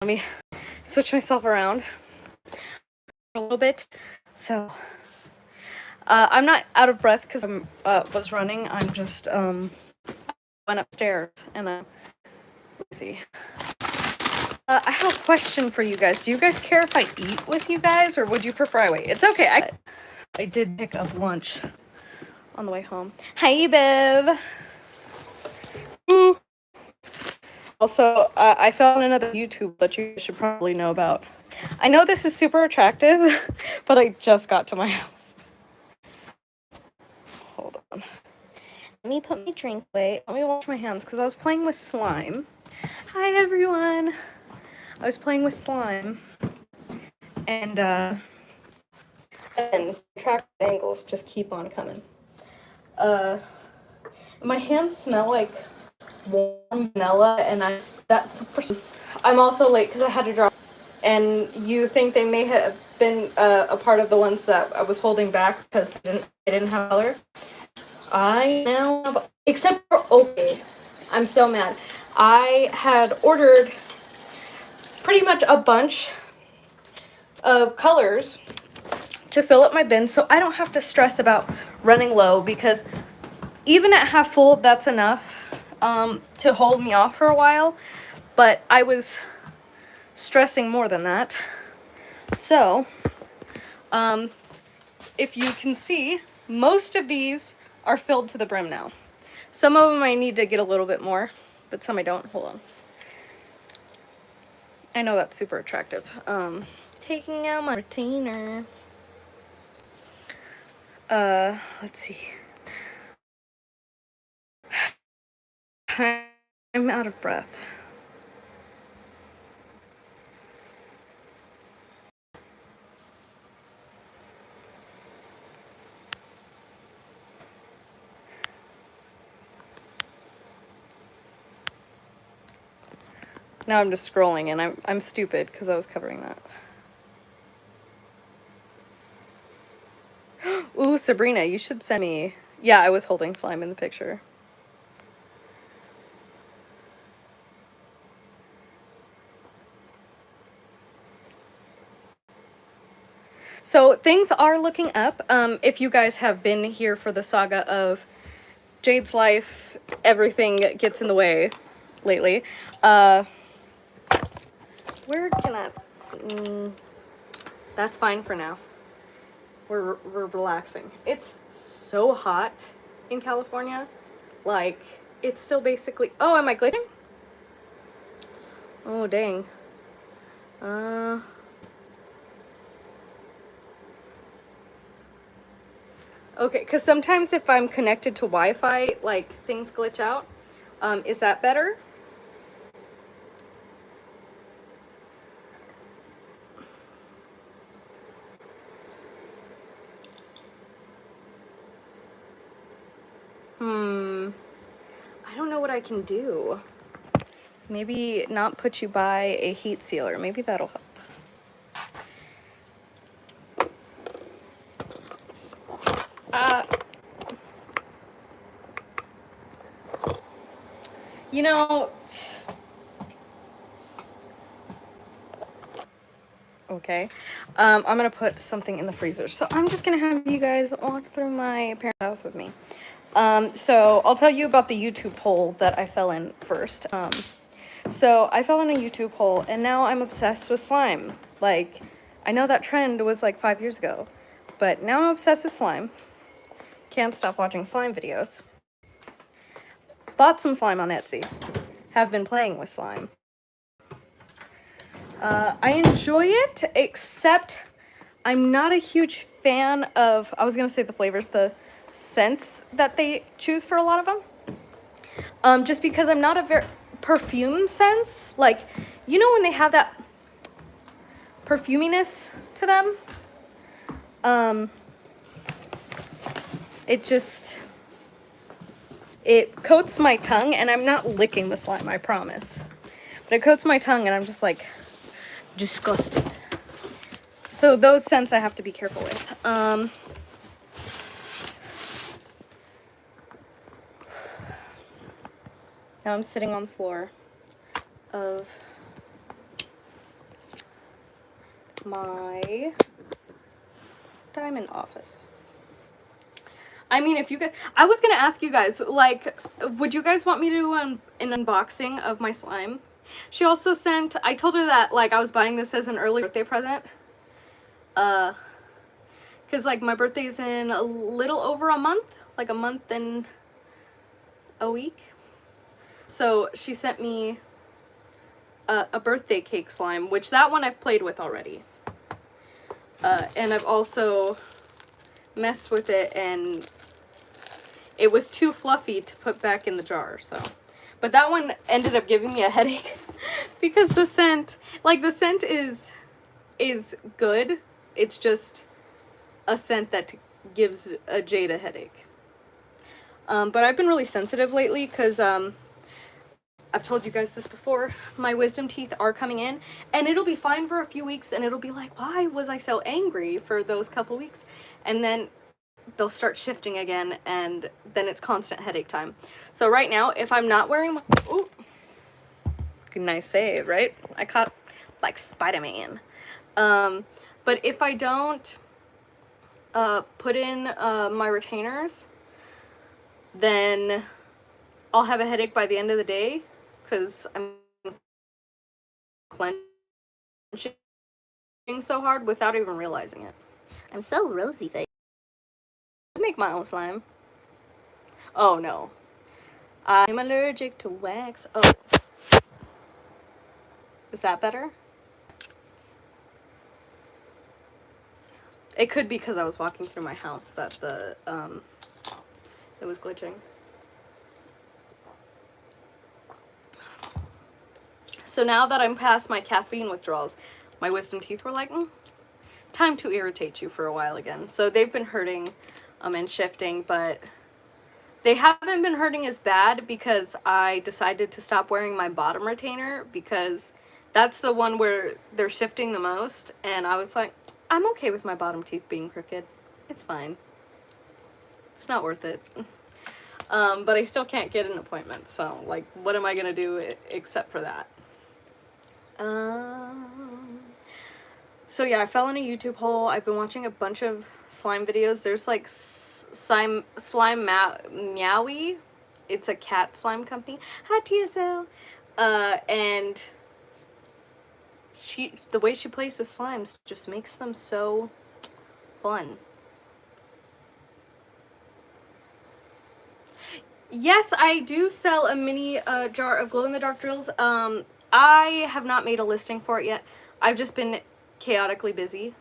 Let me switch myself around a little bit. So I'm not out of breath because I was running. I'm just went upstairs and I'm lazy. I have a question for you guys. Do you guys care if I eat with you guys, or would you prefer I wait? It's okay. I did pick up lunch on the way home. Hey, Bev. Also, I found another YouTube that you should probably know about. I know this is super attractive, but I just got to my house. Hold on. Let me put my drink away. Let me wash my hands because I was playing with slime. Hi, everyone. I was playing with slime. And track angles just keep on coming. My hands smell like warm vanilla, and I'm also late because I had to drop. And you think they may have been a part of the ones that I was holding back because they didn't have color. I now have, except for okay, I'm so mad. I had ordered pretty much a bunch of colors to fill up my bin so I don't have to stress about running low, because even at half full, that's enough to hold me off for a while, but I was stressing more than that. So, if you can see, most of these are filled to the brim now. Some of them I need to get a little bit more, but some I don't. Hold on. I know that's super attractive. Taking out my retainer. Let's see. I'm out of breath. Now I'm just scrolling, and I'm stupid because I was covering that. Ooh, Sabrina, you should send me. Yeah, I was holding slime in the picture. So things are looking up. If you guys have been here for the saga of Jade's life, everything gets in the way lately. Where can I? That's fine for now. We're relaxing. It's so hot in California. Like, it's still basically... Oh, am I glitching? Oh, dang. Okay, because sometimes if I'm connected to Wi-Fi, like, things glitch out. Is that better? I don't know what I can do. Maybe not put you by a heat sealer. Maybe that'll help. You know... Okay. I'm gonna put something in the freezer. So I'm just gonna have you guys walk through my parents' house with me. So I'll tell you about the YouTube hole that I fell in first. So I fell in a YouTube hole, and now I'm obsessed with slime. Like, I know that trend was like 5 years ago, but now I'm obsessed with slime. Can't stop watching slime videos. Bought some slime on Etsy. Have been playing with slime. I enjoy it, except I'm not a huge fan of, I was gonna say the flavors, the scents that they choose for a lot of them. Just because I'm not a very perfume sense. Like, you know when they have that perfuminess to them? It coats my tongue, and I'm not licking the slime, I promise. But it coats my tongue, and I'm just like, disgusted. So those scents I have to be careful with. Now I'm sitting on the floor of my diamond office. I mean, if you guys, I was gonna ask you guys, like, would you guys want me to do an unboxing of my slime? She also sent, I told her that, like, I was buying this as an early birthday present. Because, like, my birthday's in a little over a month. Like, a month and a week. So, she sent me a birthday cake slime, which that one I've played with already. And I've also messed with it, and it was too fluffy to put back in the jar, so. But that one ended up giving me a headache because the scent, like, the scent is good. It's just a scent that gives a Jade a headache. But I've been really sensitive lately because I've told you guys this before, my wisdom teeth are coming in, and it'll be fine for a few weeks, and it'll be like, why was I so angry for those couple weeks? And then they'll start shifting again, and then it's constant headache time. So right now, if I'm not wearing my, ooh, nice save, right? I caught like Spider-Man. But if I don't put in my retainers, then I'll have a headache by the end of the day because I'm clenching so hard without even realizing it. I'm so rosy faced. I make my own slime. Oh no. I'm allergic to wax. Oh. Is that better? It could be because I was walking through my house that the it was glitching. So now that I'm past my caffeine withdrawals, my wisdom teeth were like, time to irritate you for a while again. So they've been hurting and shifting, but they haven't been hurting as bad because I decided to stop wearing my bottom retainer because that's the one where they're shifting the most. And I was like, I'm okay with my bottom teeth being crooked. It's fine. It's not worth it. But I still can't get an appointment. So, like, what am I going to do except for that? So yeah, I fell in a YouTube hole. I've been watching a bunch of slime videos. There's like Slime Meowie. It's a cat slime company. Hi TSL. And the way she plays with slimes just makes them so fun. Yes, I do sell a mini jar of glow-in-the-dark drills. I have not made a listing for it yet. I've just been chaotically busy.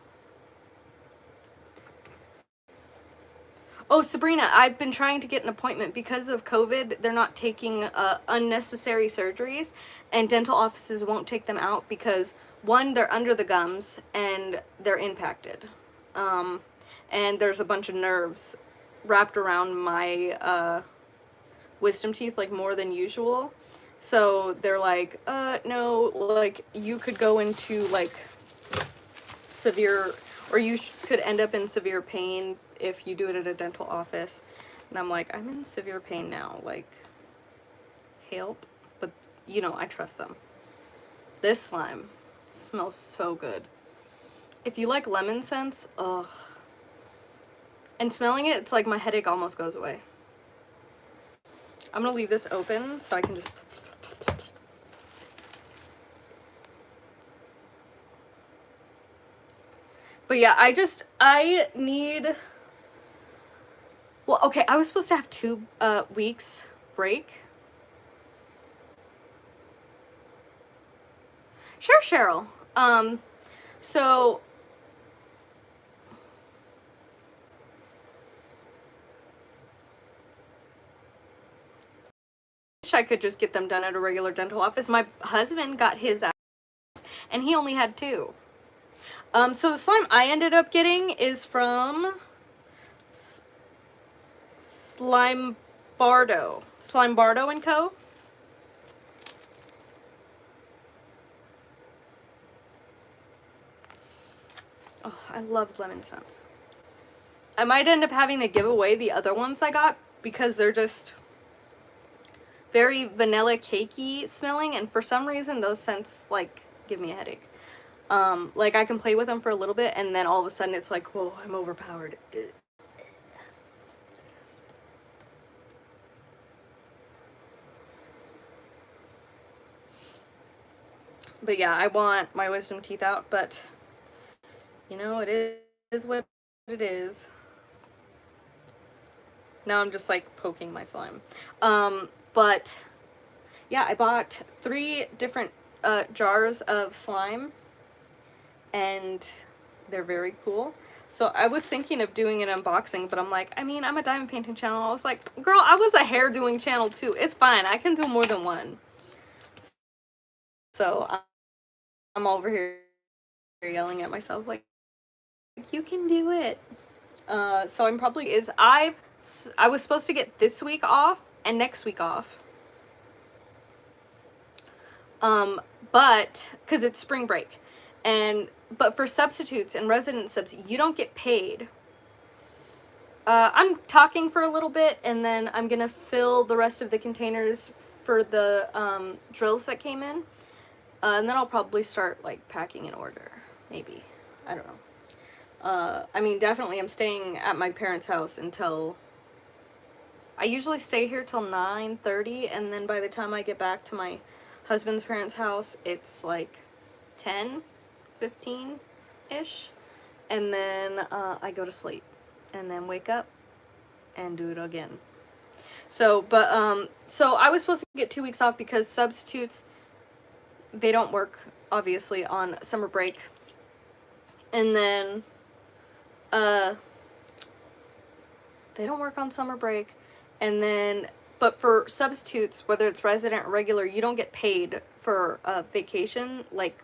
Oh, Sabrina, I've been trying to get an appointment. Because of COVID, they're not taking unnecessary surgeries, and dental offices won't take them out because, one, they're under the gums and they're impacted. And there's a bunch of nerves wrapped around my wisdom teeth, like more than usual. So they're like, no, like, you could go into, like, severe, or you could end up in severe pain if you do it at a dental office. And I'm like, I'm in severe pain now, like, help. But, you know, I trust them. This slime smells so good. If you like lemon scents, ugh. And smelling it, it's like my headache almost goes away. I'm gonna leave this open so I can just... But yeah, I need... Well, okay, I was supposed to have 2 weeks break. Sure, Cheryl. So... I could just get them done at a regular dental office. My husband got his and he only had 2. So the slime I ended up getting is from Slime Bardo and Co. Oh, I love lemon scents. I might end up having to give away the other ones I got because they're just very vanilla cakey smelling, and for some reason those scents like give me a headache. Like I can play with them for a little bit and then all of a sudden it's like, whoa, I'm overpowered. But yeah, I want my wisdom teeth out, but you know, it is what it is. Now I'm just like poking my slime. But yeah, I bought 3 different jars of slime and they're very cool. So I was thinking of doing an unboxing, but I'm like, I mean, I'm a diamond painting channel. I was like, girl, I was a hair doing channel too. It's fine. I can do more than one. So I'm over here yelling at myself like, you can do it. So I'm probably I was supposed to get this week off and next week off. But because it's spring break, but for substitutes and resident subs, you don't get paid. I'm talking for a little bit, and then I'm gonna fill the rest of the containers for the drills that came in, and then I'll probably start like packing in order. Maybe, I don't know. I mean, definitely, I'm staying at my parents' house until. I usually stay here till 9:30, and then by the time I get back to my husband's parents' house, it's like 10:15-ish, and then I go to sleep, and then wake up and do it again. So, so I was supposed to get 2 weeks off because substitutes, they don't work, obviously, on summer break, and then, they don't work on summer break, and then, but for substitutes, whether it's resident or regular, you don't get paid for vacation, like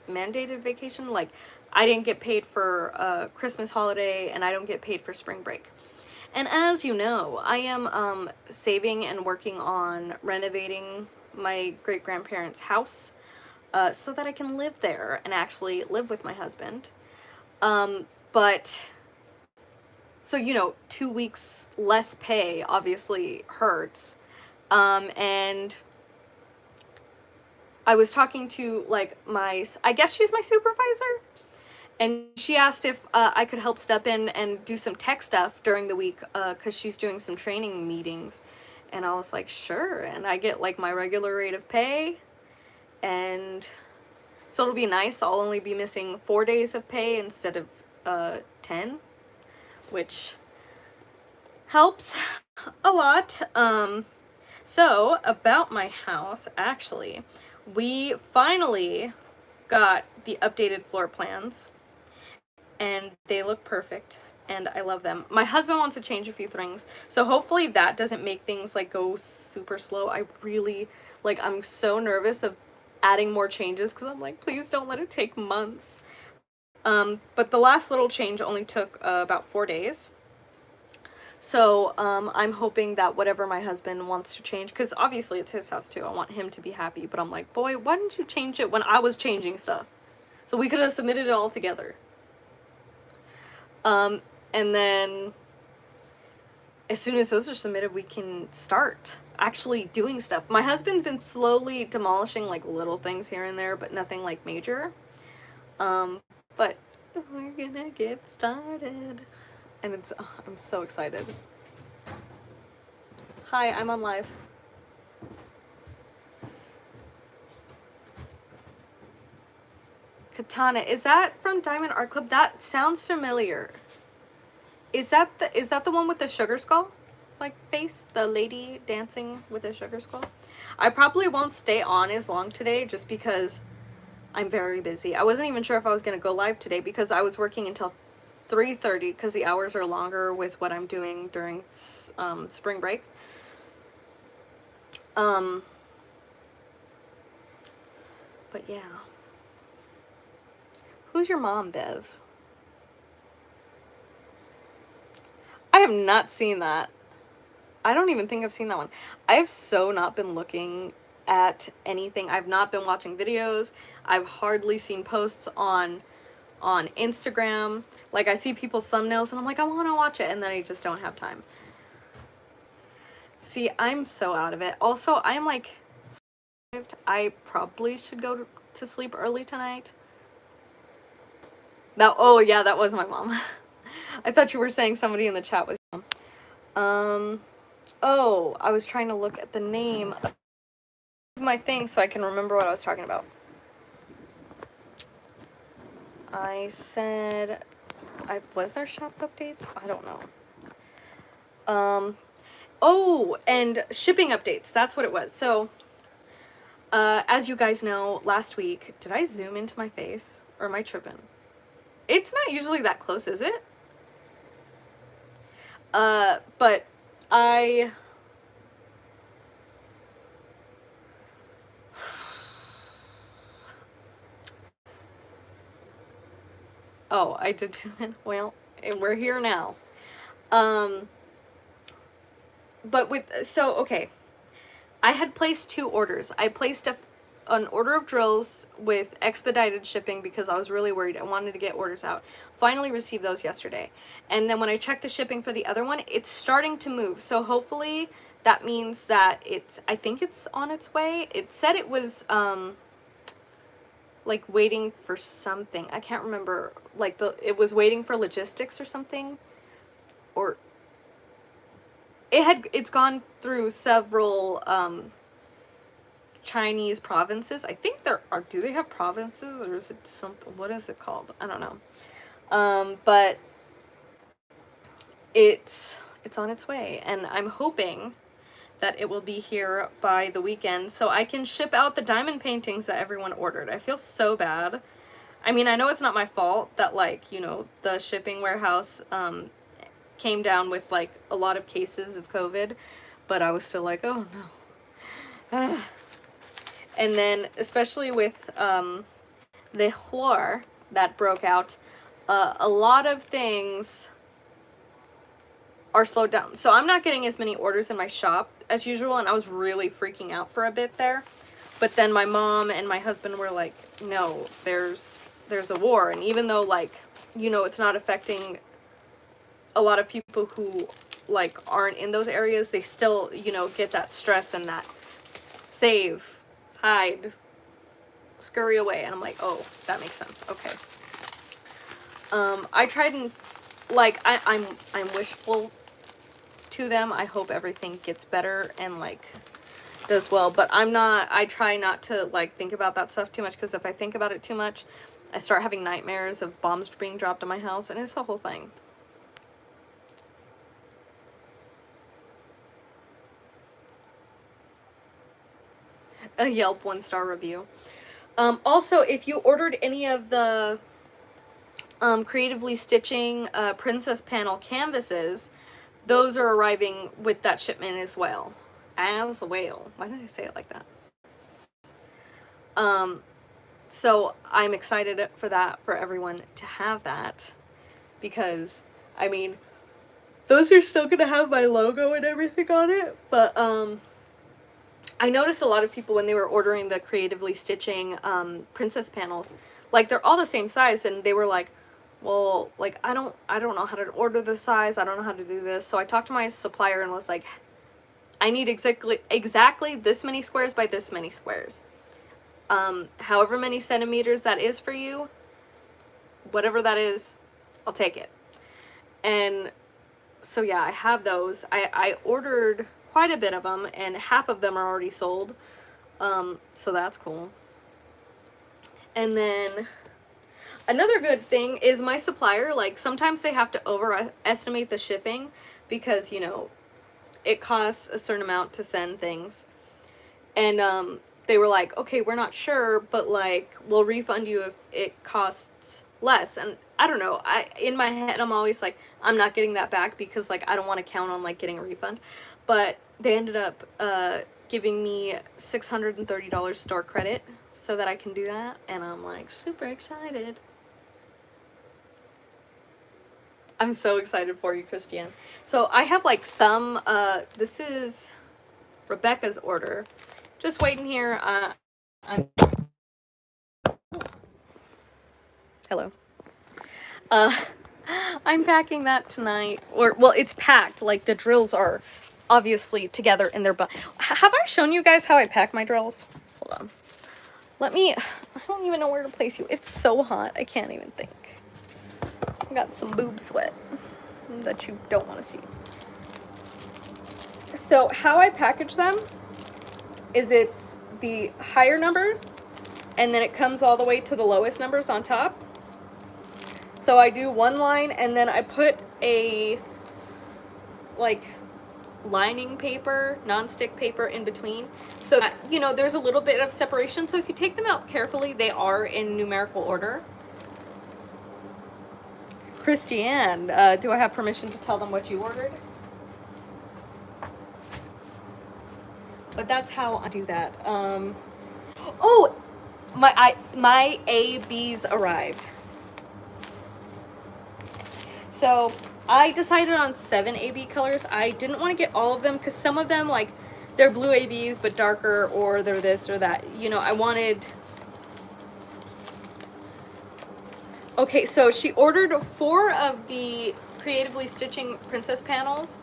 mandated vacation. Like I didn't get paid for Christmas holiday, and I don't get paid for spring break. And as you know, I am saving and working on renovating my great-grandparents' house so that I can live there and actually live with my husband. But so, you know, 2 weeks less pay obviously hurts. And I was talking to like I guess she's my supervisor, and she asked if I could help step in and do some tech stuff during the week because she's doing some training meetings. And I was like, sure. And I get like my regular rate of pay. And so it'll be nice. I'll only be missing 4 days of pay instead of 10, which helps a lot. So about my house, actually, we finally got the updated floor plans, and they look perfect, and I love them. My husband wants to change a few things, so hopefully that doesn't make things like go super slow. I really, like, I'm so nervous of adding more changes because I'm like, please don't let it take months. But the last little change only took about 4 days. So I'm hoping that whatever my husband wants to change, because obviously it's his house too, I want him to be happy, but I'm like, boy, why didn't you change it when I was changing stuff? So we could have submitted it all together. And then as soon as those are submitted, we can start actually doing stuff. My husband's been slowly demolishing like little things here and there, but nothing like major. But we're gonna get started. And it's, oh, I'm so excited. Hi, I'm on live. Katana, is that from Diamond Art Club? That sounds familiar. Is that the one with the sugar skull? Like face? The lady dancing with a sugar skull? I probably won't stay on as long today just because I'm very busy. I wasn't even sure if I was gonna go live today because I was working until 3:30 because the hours are longer with what I'm doing during spring break. But yeah. Who's your mom, Bev? I have not seen that. I don't even think I've seen that one. I have so not been looking at anything. I've not been watching videos. I've hardly seen posts on Instagram. Like, I see people's thumbnails and I'm like, I want to watch it, and then I just don't have time. See, I'm so out of it. Also, I'm like, I probably should go to sleep early tonight, That, oh yeah, that was my mom. I thought you were saying somebody in the chat was your mom. Oh, I was trying to look at the name of my thing so I can remember what I was talking about. I said, was there shop updates? I don't know. Oh, and shipping updates. That's what it was. So, as you guys know, last week, did I zoom into my face? Or am I tripping? It's not usually that close, is it? But I... Oh, I did zoom in. Well, and we're here now. But so, okay. I had placed 2 orders. I placed an order of drills with expedited shipping because I was really worried. I wanted to get orders out. Finally received those yesterday. And then when I checked the shipping for the other one, it's starting to move. So hopefully that means that I think it's on its way. It said it was, like waiting for something. I can't remember. Like it was waiting for logistics or something. Or it's gone through several, Chinese provinces. I think do they have provinces or is it something, what is it called? I don't know. But it's on its way and I'm hoping that it will be here by the weekend so I can ship out the diamond paintings that everyone ordered. I feel so bad. I mean, I know it's not my fault that, like, you know, the shipping warehouse came down with like a lot of cases of COVID, but I was still like, oh no. And then, especially with the war that broke out, a lot of things are slowed down. So I'm not getting as many orders in my shop as usual, and I was really freaking out for a bit there. But then my mom and my husband were like, no, there's a war. And even though, like, you know, it's not affecting a lot of people who, like, aren't in those areas, they still, you know, get that stress and that save, hide, scurry away. And I'm like, oh, that makes sense. Okay. I tried and, like, I'm wishful to them. I hope everything gets better and, like, does well. But I try not to, like, think about that stuff too much, because if I think about it too much, I start having nightmares of bombs being dropped on my house, and it's the whole thing. A Yelp 1-star review. Also, if you ordered any of the creatively stitching princess panel canvases, those are arriving with that shipment as well. As well. Why did I say it like that? So I'm excited for that, for everyone to have that, because, I mean, those are still gonna have my logo and everything on it, but I noticed a lot of people when they were ordering the creatively stitching princess panels, like, they're all the same size, and they were like, well, like, I don't know how to order the size, I don't know how to do this. So I talked to my supplier and was like, I need exactly this many squares by this many squares. However many centimeters that is for you, whatever that is, I'll take it. And so yeah, I have those. I ordered quite a bit of them, and half of them are already sold. So that's cool. And then another good thing is my supplier, like, sometimes they have to overestimate the shipping because, you know, it costs a certain amount to send things. And they were like, okay, we're not sure, but, like, we'll refund you if it costs less. And I don't know, in my head I'm always like, I'm not getting that back because, like, I don't want to count on, like, getting a refund. But they ended up giving me $630 store credit so that I can do that, and I'm, like, super excited. I'm so excited for you, Christiane. So I have, like, some, this is Rebecca's order. Just waiting here. Hello. I'm packing that tonight. Well, it's packed. Like, the drills are obviously together in their Have I shown you guys how I pack my drills? Hold on. I don't even know where to place you. It's so hot. I can't even think. I got some boob sweat that you don't want to see. So how I package them is it's the higher numbers and then it comes all the way to the lowest numbers on top. So I do one line and then I put a like lining paper, non-stick paper in between so that, you know, there's a little bit of separation. So if you take them out carefully, they are in numerical order. Christiane, do I have permission to tell them what you ordered? But that's how I do that. Oh, my ABs arrived. So I decided on 7 AB colors. I didn't want to get all of them because some of them, like, they're blue ABs but darker, or they're this or that. You know, I wanted... Okay, so she ordered 4 of the Creatively Stitching Princess panels.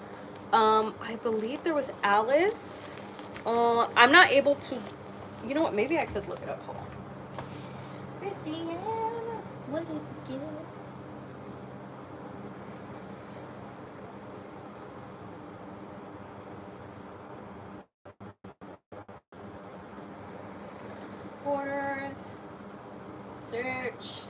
I believe there was Alice. I'm not able to... You know what? Maybe I could look it up. Hold on. Christiane, what did you get? Orders. Search.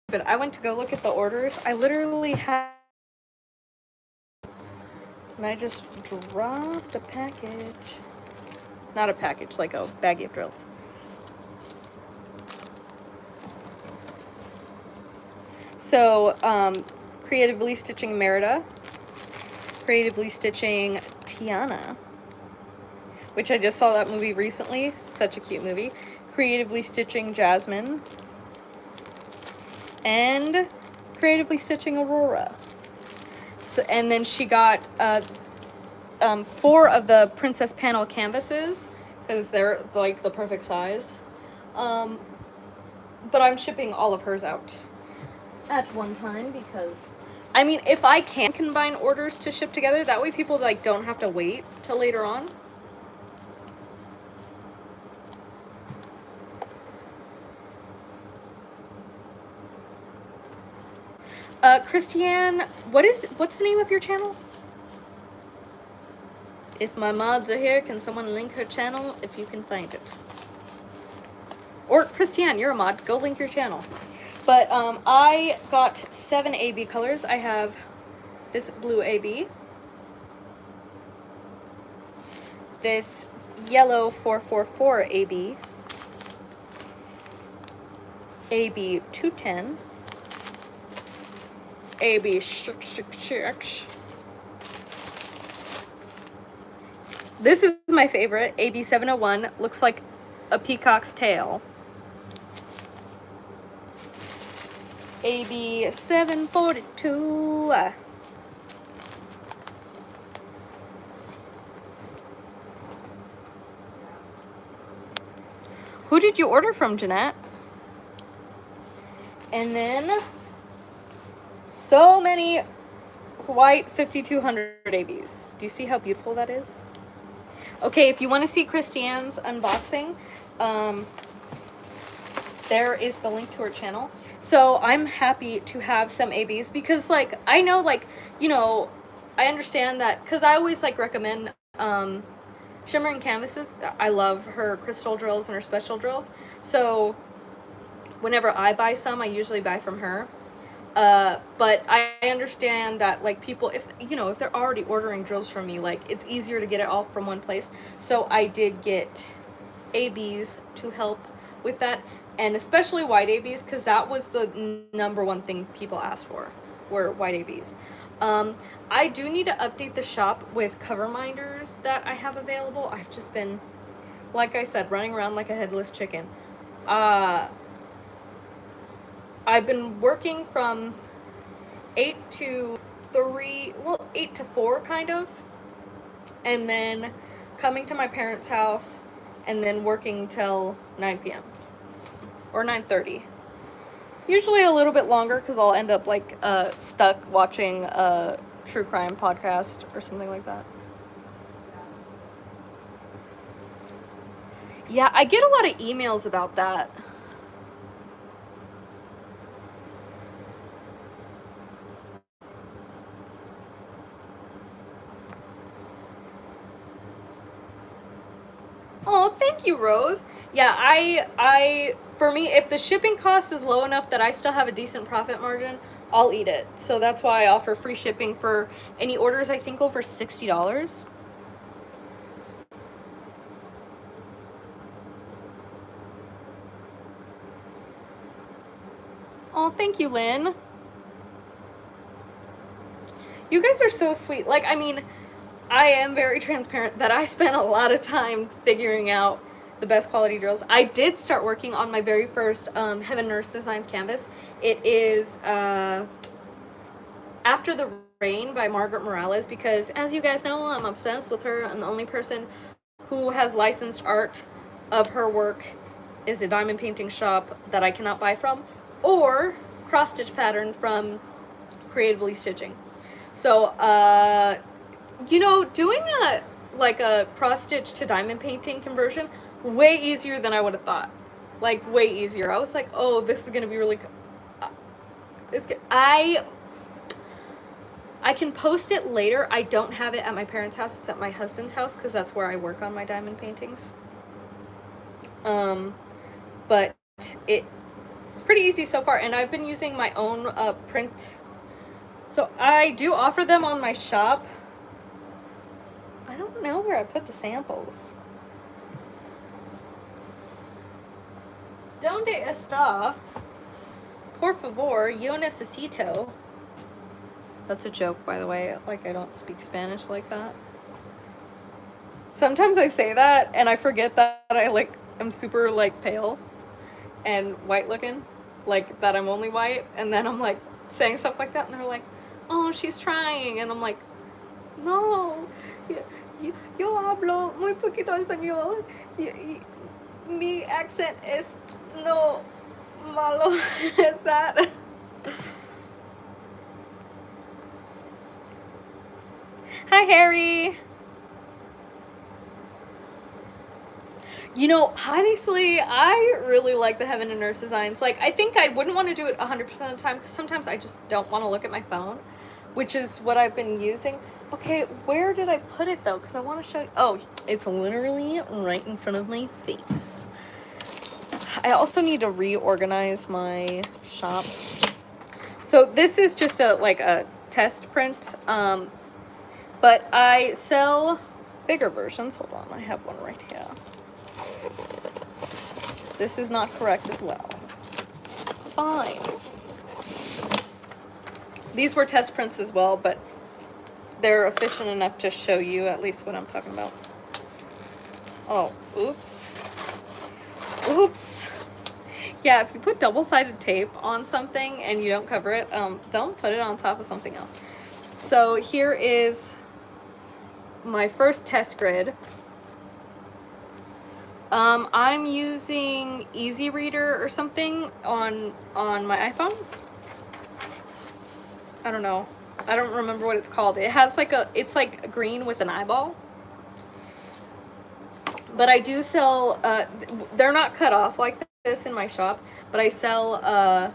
But I went to go look at the orders. I literally had... And I just dropped a package. Not a package, like a baggie of drills. So, Creatively Stitching Merida. Creatively Stitching Tiana. Which I just saw that movie recently. Such a cute movie. Creatively Stitching Jasmine. And Creatively Stitching Aurora. So, and then she got 4 of the princess panel canvases because they're like the perfect size. But I'm shipping all of hers out at one time because, I mean, if I can combine orders to ship together, that way people like don't have to wait till later on. Christiane, what's the name of your channel? If my mods are here, can someone link her channel if you can find it? Or Christiane, you're a mod, go link your channel. But I got 7 AB colors. I have this blue AB, this yellow 444 AB, AB 210, AB 666. This is my favorite, AB 701. Looks like a peacock's tail. AB 742. Who did you order from, Jeanette? And then so many white 5200 ABs. Do you see how beautiful that is? Okay, if you want to see Christiane's unboxing, there is the link to her channel. So I'm happy to have some ABs because, like, I know, like, you know, I understand that because I always like recommend shimmering canvases. I love her crystal drills and her special drills. So whenever I buy some, I usually buy from her. But I understand that, like, people, if, you know, if they're already ordering drills from me, like, it's easier to get it all from one place. So I did get ABs to help with that, and especially white ABs, because that was the #1 thing people asked for, were white ABs. I do need to update the shop with cover minders that I have available. I've just been, like I said, running around like a headless chicken. I've been working from 8 to 3, well, 8 to 4 kind of. and then coming to my parents' house, and then working till 9 p.m. or 9:30. Usually a little bit longer because I'll end up like stuck watching a true crime podcast or something like that. Yeah, I get a lot of emails about that. Oh, thank you, Rose. Yeah, I for me, if the shipping cost is low enough that I still have a decent profit margin, I'll eat it. So that's why I offer free shipping for any orders, I think, over $60. Oh, thank you, Lynn. You guys are so sweet. Like, I mean, I am very transparent that I spent a lot of time figuring out the best quality drills. I did start working on my very first Heaven and Earth Designs canvas. It is After the Rain by Margaret Morales, because as you guys know, I'm obsessed with her, and the only person who has licensed art of her work is a diamond painting shop that I cannot buy from, or cross stitch pattern from Creatively Stitching. So you know, doing a cross stitch to diamond painting conversion, way easier than I would have thought. Like, way easier. I was like, oh, this is gonna be really it's good. I can post it later. I don't have it at my parents' house. It's at my husband's house because that's where I work on my diamond paintings. But it's pretty easy so far, and I've been using my own print. So I do offer them on my shop. I don't know where I put the samples. ¿Dónde está? Por favor, yo necesito. That's a joke, by the way. Like, I don't speak Spanish like that. Sometimes I say that and I forget that I like am super like pale and white looking, like that I'm only white, and then I'm like saying stuff like that and they're like, oh, she's trying, and I'm like, no, yo hablo muy poquito español, mi accent es no malo. Is that? Hi, Harry. You know, honestly, I really like the Heaven and Earth designs. Like, I think I wouldn't want to do it 100% of the time because sometimes I just don't want to look at my phone, which is what I've been using. Okay, where did I put it though? Because I want to show you. Oh, it's literally right in front of my face. I also need to reorganize my shop. So this is just a test print, but I sell bigger versions. Hold on, I have one right here. This is not correct as well. It's fine. These were test prints as well, but they're efficient enough to show you at least what I'm talking about. Oh, oops. Oops. Yeah, if you put double-sided tape on something and you don't cover it, don't put it on top of something else. So here is my first test grid. I'm using Easy Reader or something on my iPhone. I don't know. I don't remember what it's called. It has it's like green with an eyeball. But I do sell, they're not cut off like this in my shop, but I sell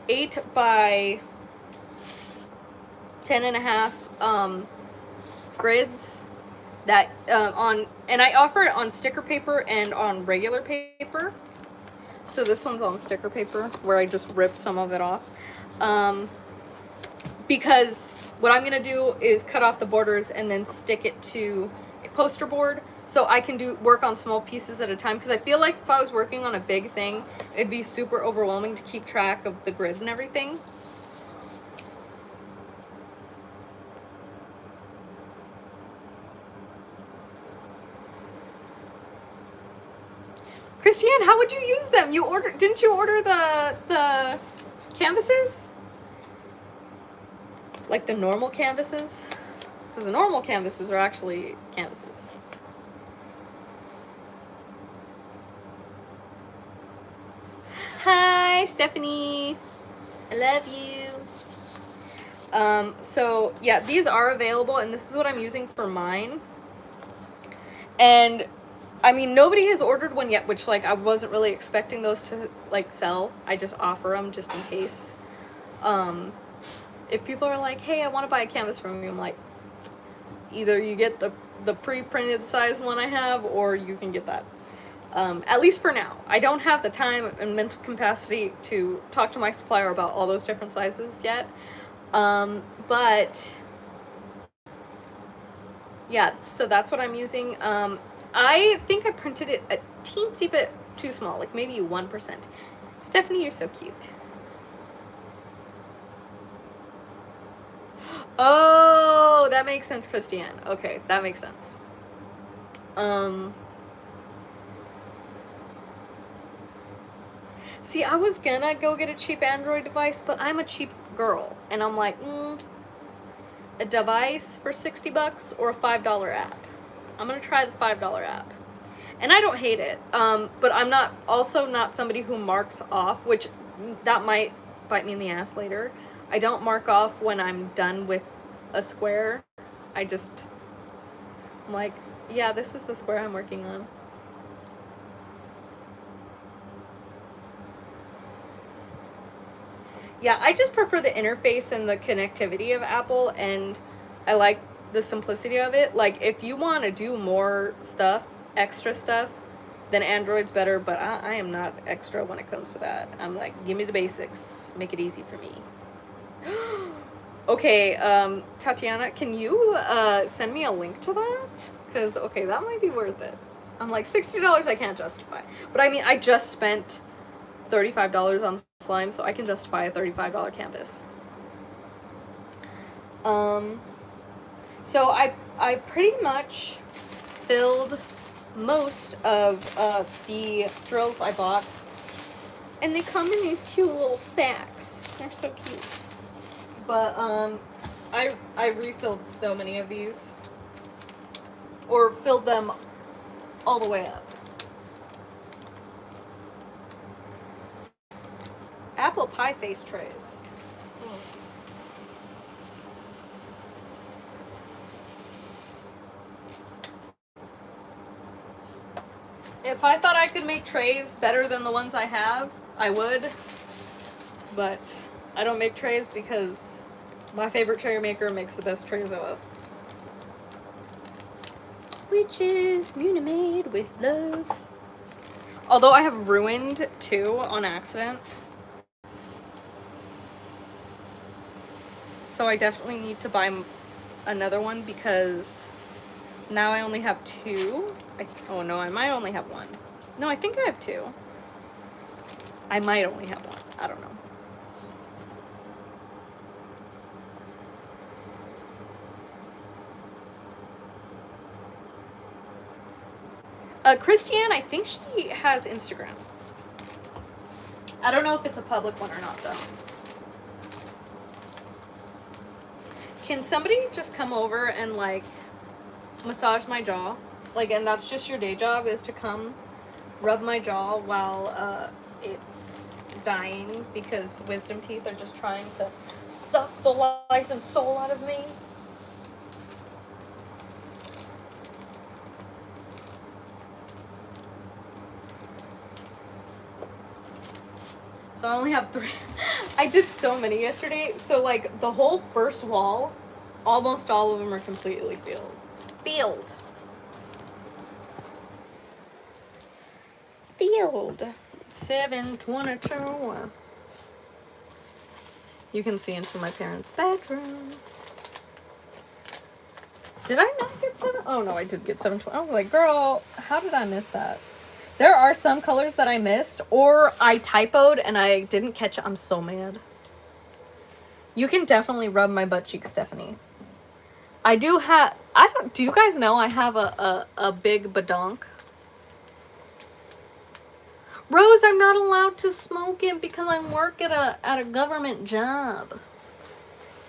8 by 10.5 grids that and I offer it on sticker paper and on regular paper. So this one's on sticker paper where I just rip some of it off. Because what I'm gonna do is cut off the borders and then stick it to a poster board so I can work on small pieces at a time, because I feel like if I was working on a big thing, it'd be super overwhelming to keep track of the grid and everything. Christiane, how would you use them? Didn't you order the canvases? Like the normal canvases? Because the normal canvases are actually canvases. Hi, Stephanie. I love you. So yeah, these are available, and this is what I'm using for mine. And I mean, nobody has ordered one yet, which like I wasn't really expecting those to like sell. I just offer them just in case. If people are like, hey, I want to buy a canvas from you, I'm like, either you get the pre-printed size one I have, or you can get that. At least for now. I don't have the time and mental capacity to talk to my supplier about all those different sizes yet. But yeah, so that's what I'm using. I think I printed it a teensy bit too small, like maybe 1%. Stephanie, you're so cute. Oh, that makes sense, Christiane. Okay, that makes sense. See, I was gonna go get a cheap Android device, but I'm a cheap girl, and I'm like, a device for $60 or a $5 app. I'm gonna try the $5 app, and I don't hate it. But I'm not somebody who marks off, which that might bite me in the ass later. I don't mark off when I'm done with a square. I'm like, yeah, this is the square I'm working on. Yeah, I just prefer the interface and the connectivity of Apple, and I like the simplicity of it. Like, if you want to do more stuff, extra stuff, then Android's better, but I am not extra when it comes to that. I'm like, give me the basics. Make it easy for me. Okay, Tatiana, can you send me a link to that? Because, okay, that might be worth it. I'm like, $60 I can't justify. But I mean, I just spent $35 on slime, so I can justify a $35 canvas. So I pretty much filled most of the drills I bought, and they come in these cute little sacks. They're so cute. But I refilled so many of these, or filled them all the way up. Apple pie face trays. If I thought I could make trays better than the ones I have, I would. But I don't make trays because my favorite tray maker makes the best trays I love. Which is Muni made with love. Although I have ruined 2 on accident. So I definitely need to buy another one because now I only have 2. Oh no, I might only have 1. No, I think I have 2. I might only have 1. I don't know. Christiane, I think she has Instagram. I don't know if it's a public one or not, though. Can somebody just come over and, like, massage my jaw? Like, and that's just your day job, is to come rub my jaw while it's dying because wisdom teeth are just trying to suck the life and soul out of me. So I only have 3. I did so many yesterday. So like the whole first wall, almost all of them are completely filled. Filled. 722. You can see into my parents' bedroom. Did I not get 7? Oh no, I did get 720. I was like, girl, how did I miss that? There are some colors that I missed, or I typoed and I didn't catch it. I'm so mad. You can definitely rub my butt cheeks, Stephanie. I do have, do you guys know I have a big badonk? Rose, I'm not allowed to smoke it because I work at a government job.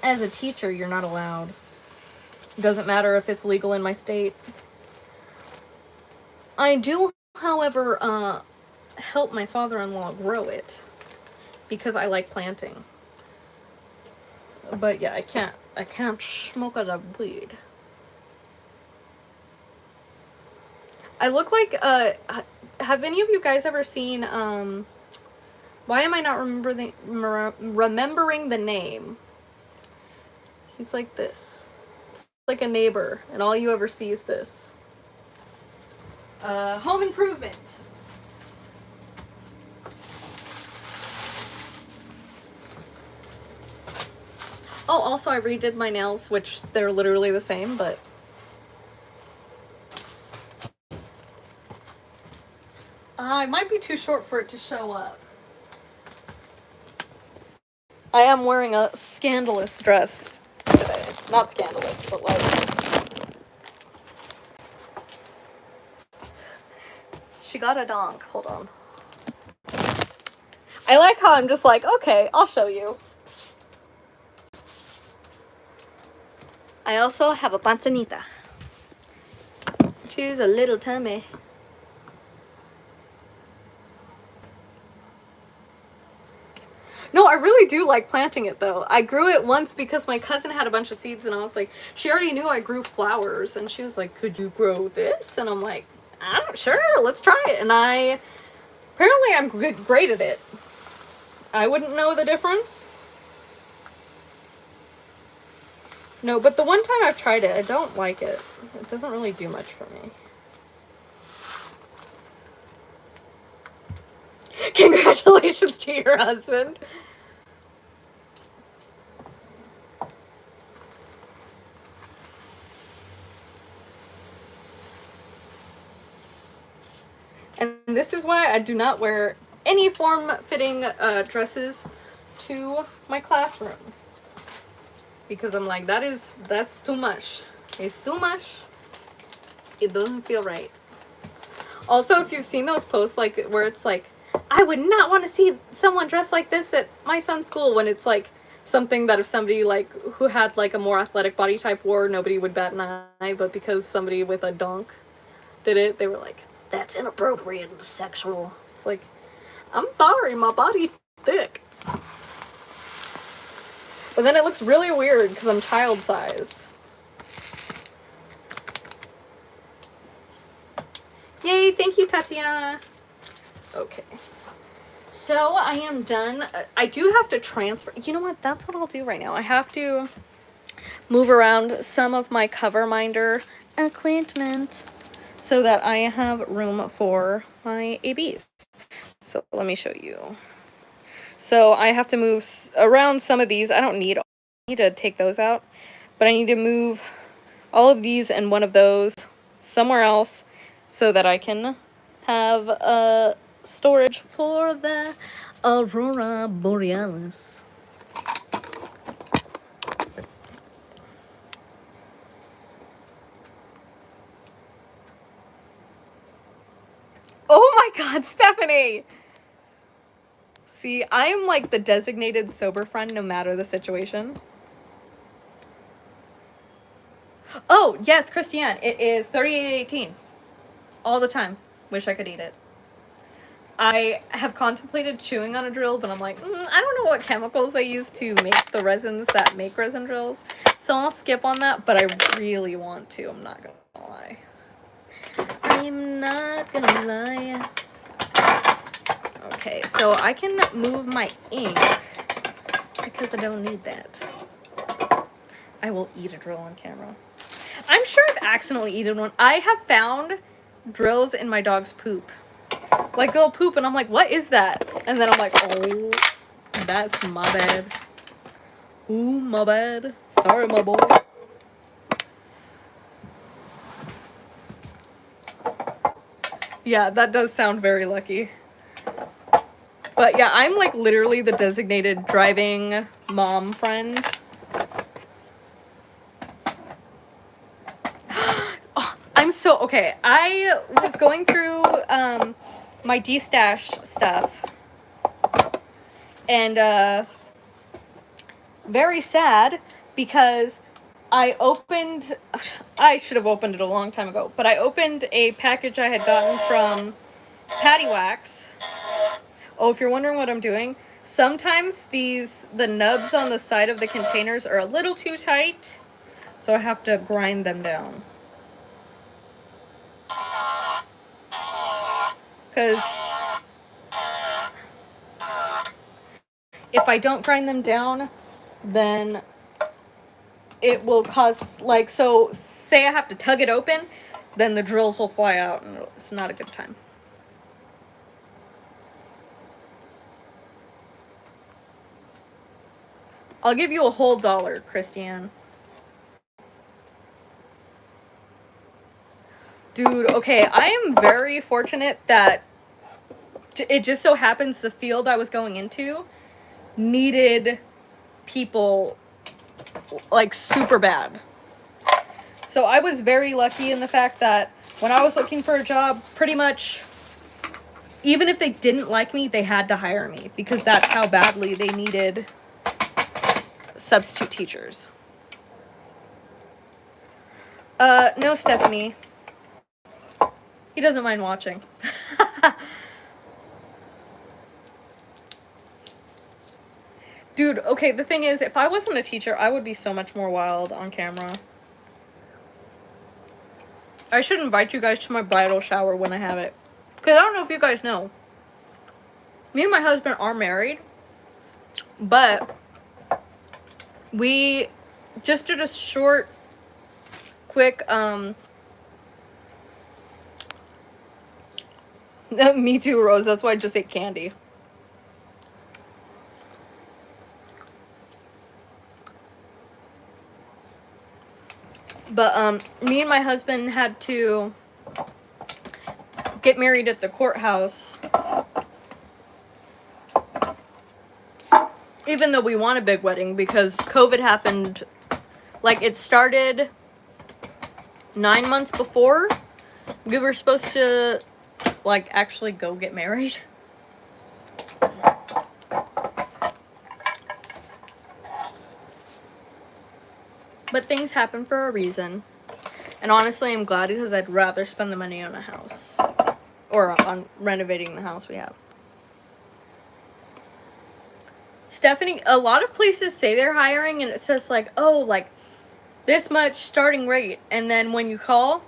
As a teacher, you're not allowed. Doesn't matter if it's legal in my state. I do, however, help my father-in-law grow it because I like planting. But yeah, I can't smoke out of weed. I look like, have any of you guys ever seen, why am I not remembering the name? He's like this. It's like a neighbor, and all you ever see is this. Home Improvement. Oh, also I redid my nails, which they're literally the same, but... it might be too short for it to show up. I am wearing a scandalous dress today. Not scandalous, but like... She got a donk. Hold on. I like how I'm just like, okay, I'll show you. I also have a panzanita. She's a little tummy. No, I really do like planting it though. I grew it once because my cousin had a bunch of seeds and I was like, she already knew I grew flowers and she was like, could you grow this? And I'm like, I'm sure, let's try it. And apparently I'm great at it. I wouldn't know the difference. No, but the one time I've tried it, I don't like it. It doesn't really do much for me. Congratulations to your husband. And this is why I do not wear any form-fitting dresses to my classrooms. Because I'm like, that's too much. It's too much. It doesn't feel right. Also, if you've seen those posts like where it's like, I would not want to see someone dressed like this at my son's school, when it's like something that if somebody like who had like a more athletic body type wore, nobody would bat an eye, but because somebody with a donk did it, they were like, that's inappropriate and sexual. It's like, I'm sorry, my body's thick. But then it looks really weird because I'm child size. Yay, thank you, Tatiana. Okay. So I am done. I do have to transfer. You know what? That's what I'll do right now. I have to move around some of my cover minder equipment so that I have room for my ABs. So let me show you. So I have to move around some of these. I need to take those out, but I need to move all of these and one of those somewhere else so that I can have storage for the Aurora Borealis. Oh my God, Stephanie! See, I'm like the designated sober friend no matter the situation. Oh, yes, Christiane, it is 38.18. All the time. Wish I could eat it. I have contemplated chewing on a drill, but I'm like, I don't know what chemicals they use to make the resins that make resin drills. So I'll skip on that, but I really want to. I'm not gonna lie. I'm not gonna lie. Okay, so I can move my ink because I don't need that. I will eat a drill on camera. I'm sure I've accidentally eaten one. I have found drills in my dog's poop. Like they'll poop and I'm like, what is that? And then I'm like, oh, that's my bad. Ooh, my bad. Sorry, my boy. Yeah, that does sound very lucky. But yeah, I'm like literally the designated driving mom friend. Oh, I'm so, okay. I was going through my D-stash stuff. And very sad because I should have opened it a long time ago, but I opened a package I had gotten from Patty Wax. Oh, if you're wondering what I'm doing, sometimes the nubs on the side of the containers are a little too tight, so I have to grind them down. Because if I don't grind them down, then it will cause, like, so say I have to tug it open, then the drills will fly out and it's not a good time. I'll give you a whole $1, Christiane. Dude, okay, I am very fortunate that it just so happens the field I was going into needed people, like, super bad. So I was very lucky in the fact that when I was looking for a job, pretty much, even if they didn't like me, they had to hire me because that's how badly they needed substitute teachers. No, Stephanie. He doesn't mind watching. Dude, okay, the thing is, if I wasn't a teacher, I would be so much more wild on camera. I should invite you guys to my bridal shower when I have it. Because I don't know if you guys know. Me and my husband are married. But we just did a short, quick, me too, Rose. That's why I just ate candy. But, me and my husband had to get married at the courthouse. Even though we want a big wedding, because COVID happened, like, it started 9 months before we were supposed to, like, actually go get married. But things happen for a reason. And honestly, I'm glad because I'd rather spend the money on a house. Or on renovating the house we have. Stephanie, a lot of places say they're hiring and it says like, oh, like this much starting rate. And then when you call,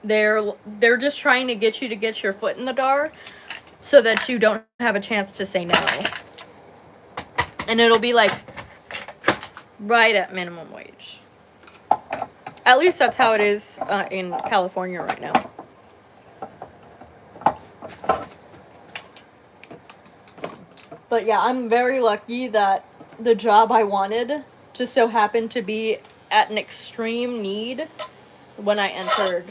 they're just trying to get you to get your foot in the door so that you don't have a chance to say no. And it'll be like right at minimum wage. At least that's how it is in California right now. But yeah, I'm very lucky that the job I wanted just so happened to be at an extreme need when I entered.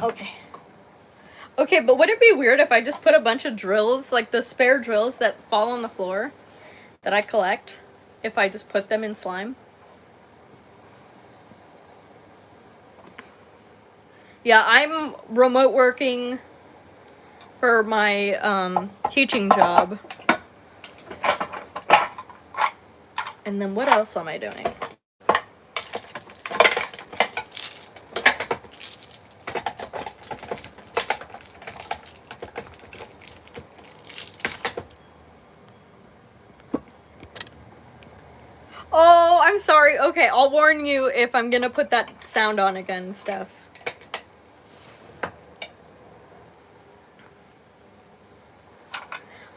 Okay. Okay, but would it be weird if I just put a bunch of drills, like the spare drills that fall on the floor that I collect, if I just put them in slime? Yeah, I'm remote working for my teaching job. And then what else am I doing? Oh, I'm sorry. Okay, I'll warn you if I'm gonna put that sound on again, Steph.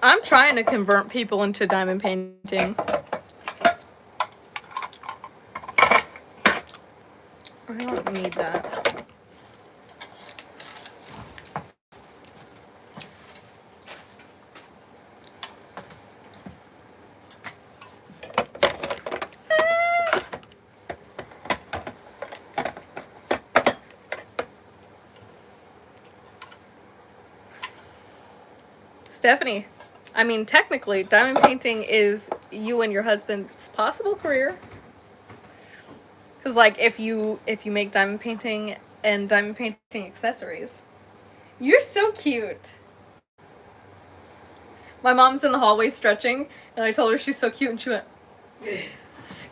I'm trying to convert people into diamond painting. I don't need that. Stephanie, I mean, technically, diamond painting is you and your husband's possible career. Because, like, if you make diamond painting and diamond painting accessories. You're so cute. My mom's in the hallway stretching, and I told her she's so cute, and she went...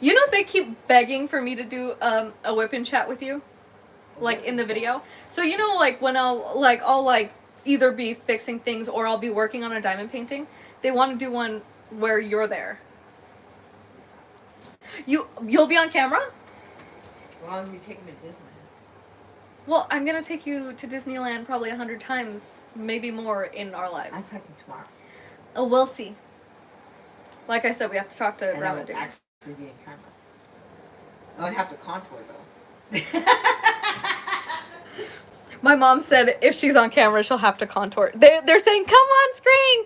You know, they keep begging for me to do a whip and chat with you, like in the video. So you know, like when I'll either be fixing things or I'll be working on a diamond painting. They want to do one where you're there. You'll be on camera? As long as you take me to Disneyland. Well, I'm gonna take you to Disneyland probably 100 times, maybe more in our lives. I'm taking tomorrow. Oh, we'll see. Like I said, we have to talk to And Grandma. I would actually be in camera. I would have to contour though. My mom said if she's on camera, she'll have to contour. They're saying, come on screen,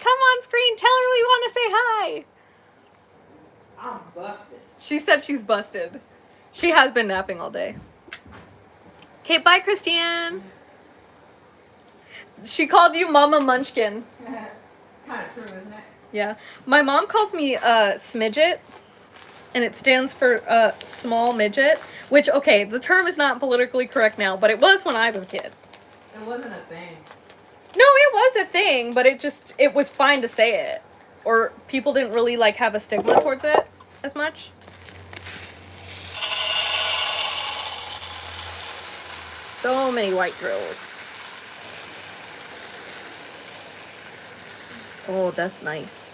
tell her we want to say hi. I'm busted. She said she's busted. She has been napping all day. Okay, bye, Christiane. She called you Mama Munchkin. Kind of true, isn't it? Yeah. My mom calls me Smidget, and it stands for small midget, which, okay, the term is not politically correct now, but it was when I was a kid. It wasn't a thing. No, it was a thing, but it was fine to say it. Or people didn't really, like, have a stigma towards it as much. So many white drills. Oh, that's nice.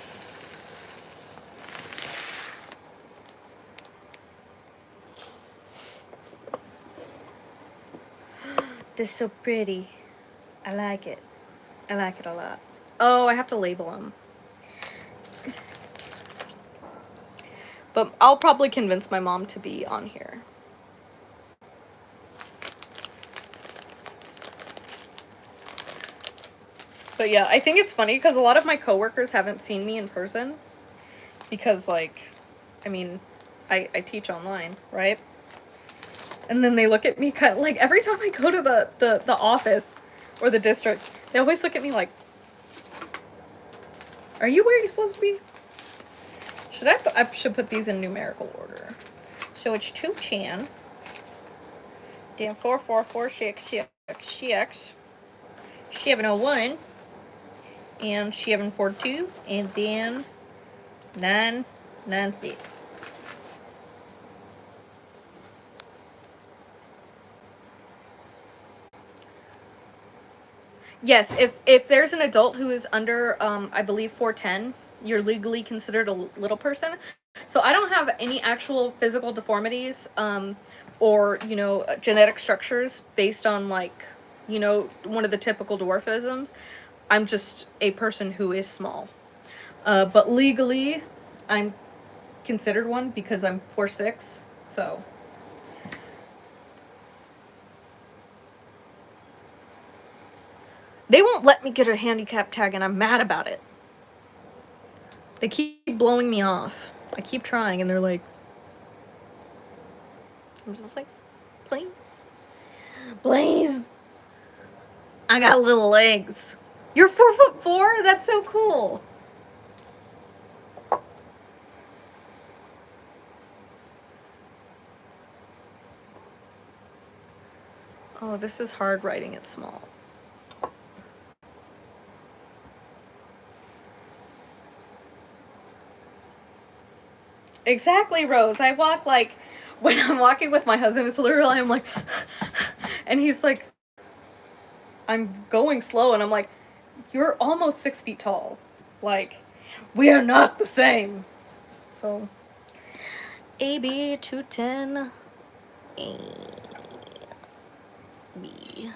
This is so pretty. I like it. I like it a lot. Oh, I have to label them. But I'll probably convince my mom to be on here. But yeah, I think it's funny because a lot of my coworkers haven't seen me in person. Because, like, I mean, I teach online, right? And then they look at me kind of, like, every time I go to the office or the district, they always look at me like, are you where you're supposed to be? I should put these in numerical order. So it's 210, then 444666, 701, and 742, and then 996. Yes, if there's an adult who is under, I believe 4'10", you're legally considered a little person. So I don't have any actual physical deformities, or, you know, genetic structures based on, like, you know, one of the typical dwarfisms. I'm just a person who is small. But legally, I'm considered one because I'm 4'6", so... They won't let me get a handicap tag, and I'm mad about it. They keep blowing me off. I keep trying, and they're like... I'm just like, please. Please. I got little legs. You're 4'4"? That's so cool. Oh, this is hard writing it small. Exactly, Rose. I walk like, when I'm walking with my husband, it's literally, I'm like, and he's like, I'm going slow, and I'm like, you're almost 6 feet tall. Like, we are not the same. So, AB 210, A, B.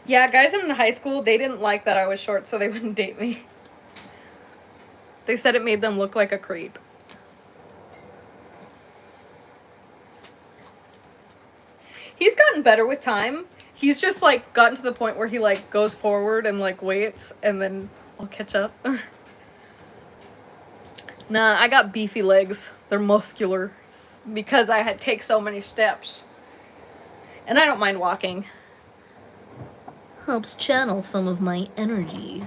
Yeah, guys in high school, they didn't like that I was short, so they wouldn't date me. They said it made them look like a creep. He's gotten better with time, He's just like gotten to the point where he like goes forward and like waits, and then I'll catch up. Nah, I got beefy legs. They're muscular because I had take so many steps. And I don't mind walking. Helps channel some of my energy.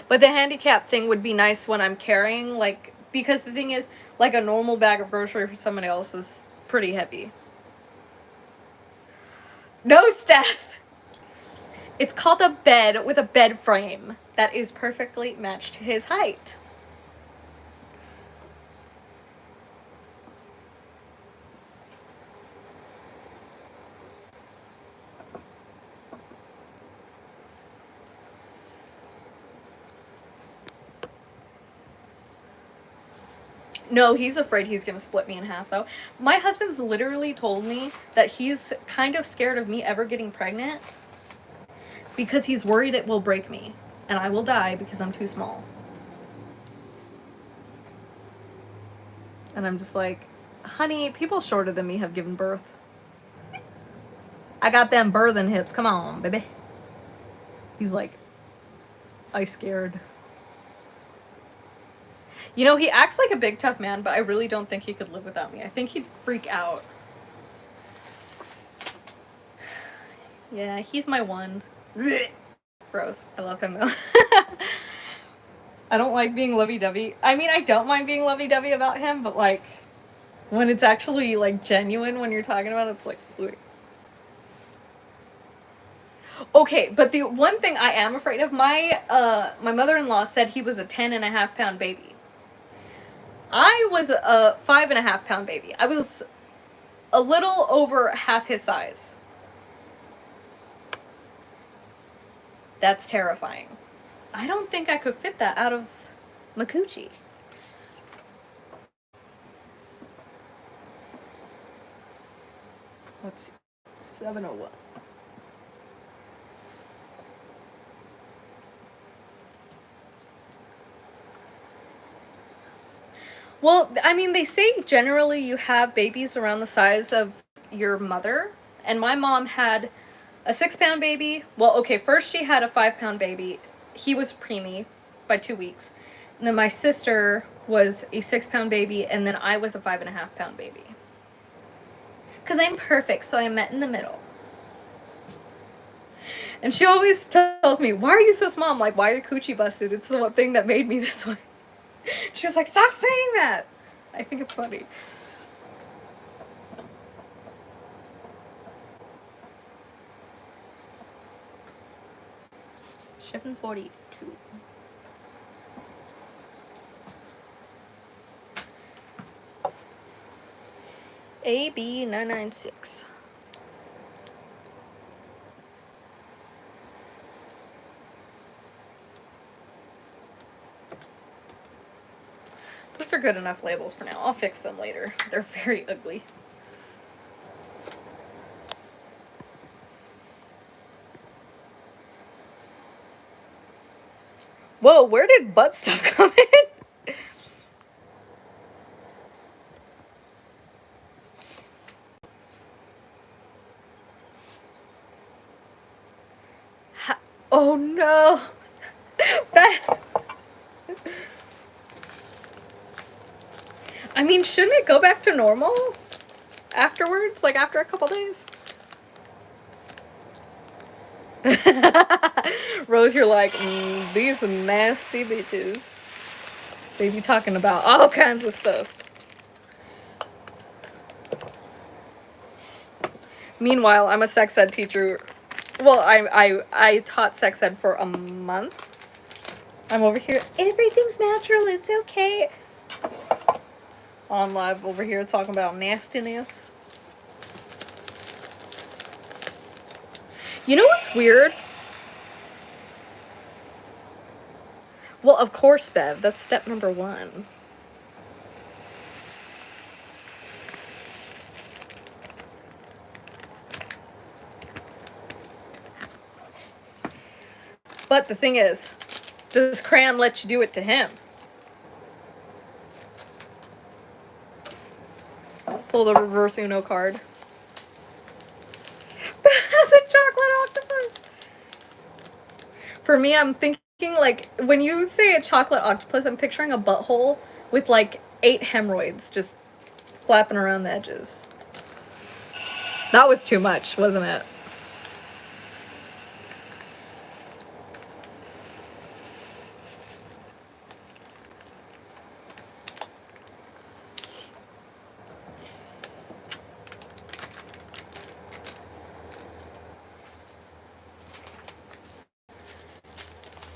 But the handicap thing would be nice when I'm carrying, like, because the thing is, like, a normal bag of grocery for somebody else is pretty heavy. No, Steph! It's called a bed with a bed frame that is perfectly matched to his height. No, he's afraid he's gonna split me in half, though. My husband's literally told me that he's kind of scared of me ever getting pregnant because he's worried it will break me and I will die because I'm too small. And I'm just like, honey, people shorter than me have given birth. I got them birthing hips. Come on, baby. He's like, I scared. You know, he acts like a big tough man, but I really don't think he could live without me. I think he'd freak out. Yeah, he's my one. Gross. I love him though. I don't like being lovey-dovey. I mean, I don't mind being lovey-dovey about him, but like, when it's actually like genuine when you're talking about it, it's like, ooh. Okay, but the one thing I am afraid of, my mother-in-law said he was a 10.5-pound baby. I was a 5.5-pound baby. I was a little over half his size. That's terrifying. I don't think I could fit that out of my coochie. Let's see. 701. Well, I mean, they say generally you have babies around the size of your mother. And my mom had a 6-pound baby. Well, okay, first she had a 5-pound baby. He was preemie by 2 weeks. And then my sister was a 6-pound baby, and then I was a 5.5-pound baby. Because I'm perfect, so I met in the middle. And she always tells me, why are you so small? I'm like, why are your coochie busted? It's the one thing that made me this way. She's like, stop saying that. I think it's funny. Shipping 42. AB 996. Those are good enough labels for now. I'll fix them later. They're very ugly. Whoa, where did butt stuff come in? Oh no. I mean, shouldn't it go back to normal afterwards? Like after a couple days? Rose, you're like, these nasty bitches. They be talking about all kinds of stuff. Meanwhile, I'm a sex ed teacher. Well, I taught sex ed for a month. I'm over here. Everything's natural. It's okay. On live over here talking about nastiness. You know what's weird? Well, of course, Bev. That's step number 1. But the thing is, does Crayon let you do it to him? pull the reverse Uno card. That's a chocolate octopus. For me, I'm thinking like when you say a chocolate octopus, I'm picturing a butthole with like 8 hemorrhoids just flapping around the edges. That was too much, wasn't it?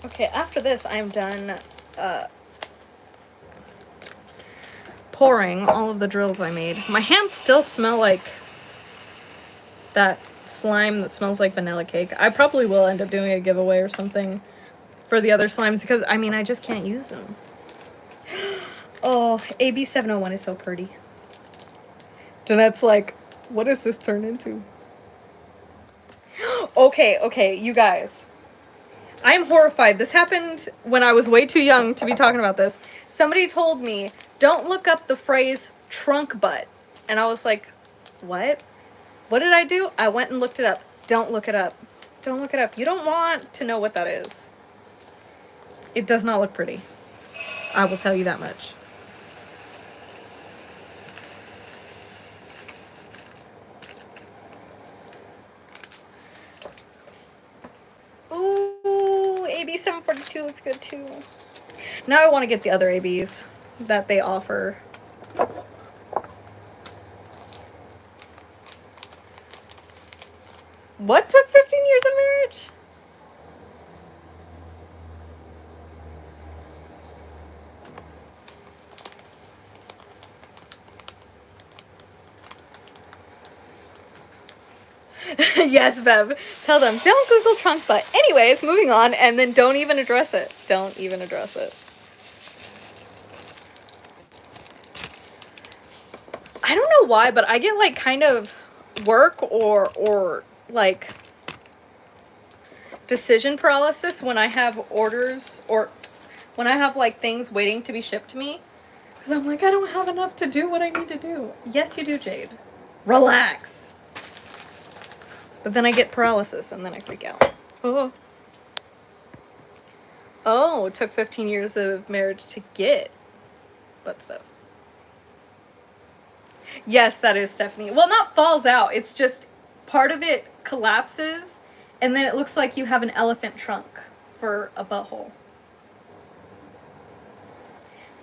Okay, after this, I'm done pouring all of the drills I made. My hands still smell like that slime that smells like vanilla cake. I probably will end up doing a giveaway or something for the other slimes because, I mean, I just can't use them. Oh, AB701 is so pretty. Jeanette's like, what does this turn into? Okay, you guys. I'm horrified. This happened when I was way too young to be talking about this. Somebody told me, don't look up the phrase trunk butt. And I was like, what? What did I do? I went and looked it up. Don't look it up. Don't look it up. You don't want to know what that is. It does not look pretty. I will tell you that much. Ooh, AB 742 looks good too. Now I want to get the other ABs that they offer. What took 15 years of marriage? Yes, Bev. Tell them, don't Google trunk butt. Anyways, moving on, and then don't even address it. Don't even address it. I don't know why, but I get like kind of work or like decision paralysis when I have orders or when I have like things waiting to be shipped to me. Because I'm like, I don't have enough to do what I need to do. Yes, you do, Jade. Relax. But then I get paralysis and then I freak out. Oh. Oh, it took 15 years of marriage to get butt stuff. Yes, that is Stephanie. Well, not falls out. It's just part of it collapses and then it looks like you have an elephant trunk for a butthole.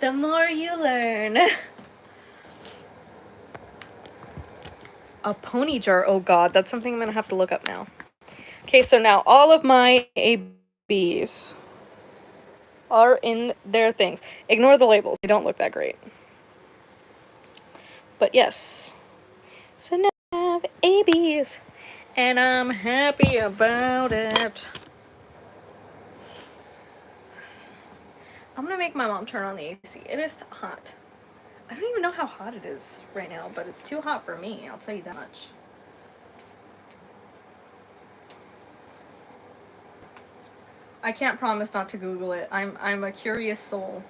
The more you learn. A pony jar. Oh god, that's something I'm gonna have to look up now. Okay, so now all of my ABs are in their things. Ignore the labels. They don't look that great. But yes. So now I have ABs. And I'm happy about it. I'm gonna make my mom turn on the AC. It is hot. I don't even know how hot it is right now, but it's too hot for me, I'll tell you that much. I can't promise not to Google it. I'm a curious soul.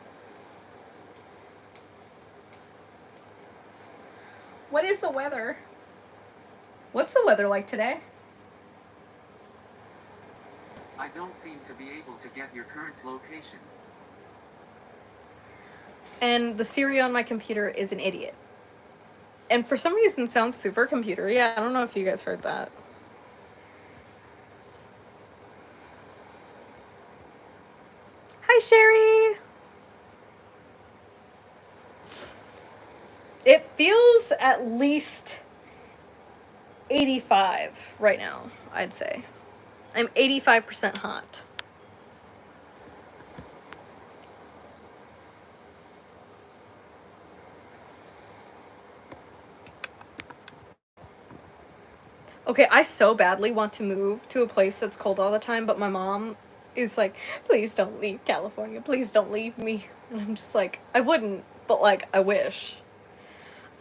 What is the weather? What's the weather like today? I don't seem to be able to get your current location. And the Siri on my computer is an idiot. And for some reason sounds super computer. Yeah, I don't know if you guys heard that. Hi, Sherry. It feels at least 85 right now, I'd say. I'm 85% hot. Okay, I so badly want to move to a place that's cold all the time, but my mom is like, please don't leave California. Please don't leave me. And I'm just like, I wouldn't, but like, I wish.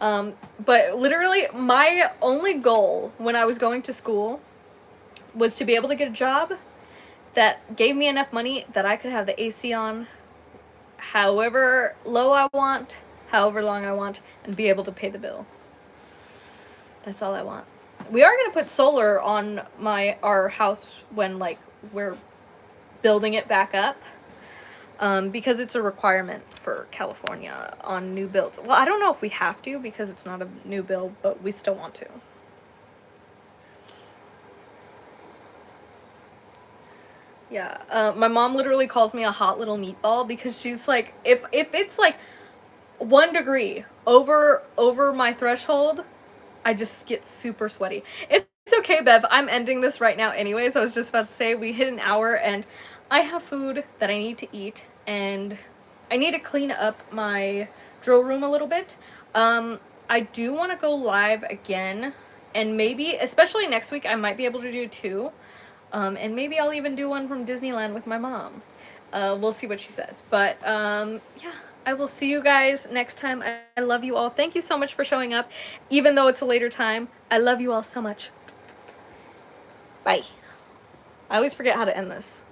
But literally, my only goal when I was going to school was to be able to get a job that gave me enough money that I could have the AC on however low I want, however long I want, and be able to pay the bill. That's all I want. We are gonna put solar on our house when like we're building it back up. Because it's a requirement for California on new builds. Well, I don't know if we have to because it's not a new build, but we still want to. Yeah, my mom literally calls me a hot little meatball because she's like, if it's like 1 degree over my threshold, I just get super sweaty. It's okay, Bev. I'm ending this right now anyways. I was just about to say we hit an hour and I have food that I need to eat and I need to clean up my drill room a little bit. I do want to go live again and maybe, especially next week, I might be able to do 2. And maybe I'll even do one from Disneyland with my mom. We'll see what she says. But yeah, I will see you guys next time. I love you all. Thank you so much for showing up, even though it's a later time. I love you all so much. Bye. I always forget how to end this.